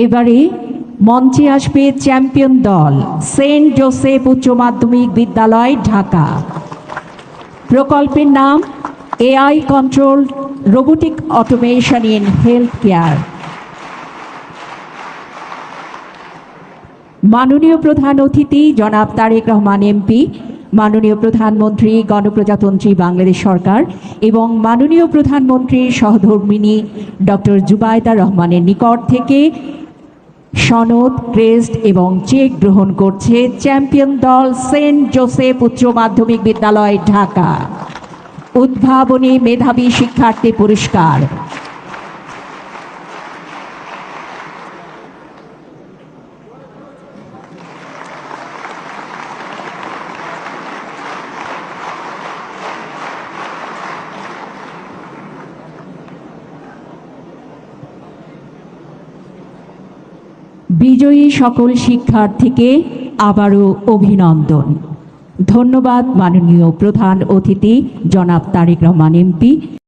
এবারে মঞ্চে আসবে চ্যাম্পিয়ন দল সেন্ট জোসেফ উচ্চ মাধ্যমিক বিদ্যালয় ঢাকা। প্রকল্পের নাম AI control robotic automation in health care. মাননীয় প্রধান অতিথি জনাব তারেক রহমান এমপি, মাননীয় প্রধানমন্ত্রী গণপ্রজাতন্ত্রী বাংলাদেশ সরকার এবং মাননীয় প্রধানমন্ত্রীর সহধর্মিণী ডক্টর জুবাইদা রহমানের নিকট থেকে সনদ, ক্রেস্ট এবং চেক গ্রহণ করছে চ্যাম্পিয়ন দল সেন্ট জোসেফ উচ্চ মাধ্যমিক বিদ্যালয় ঢাকা। উদ্ভাবনী মেধাবী শিক্ষার্থী পুরস্কার। বিজয়ী সকল শিক্ষার্থীকে আবারও অভিনন্দন। ধন্যবাদ মাননীয় প্রধান অতিথি জনাব তারেক রহমান এমপি।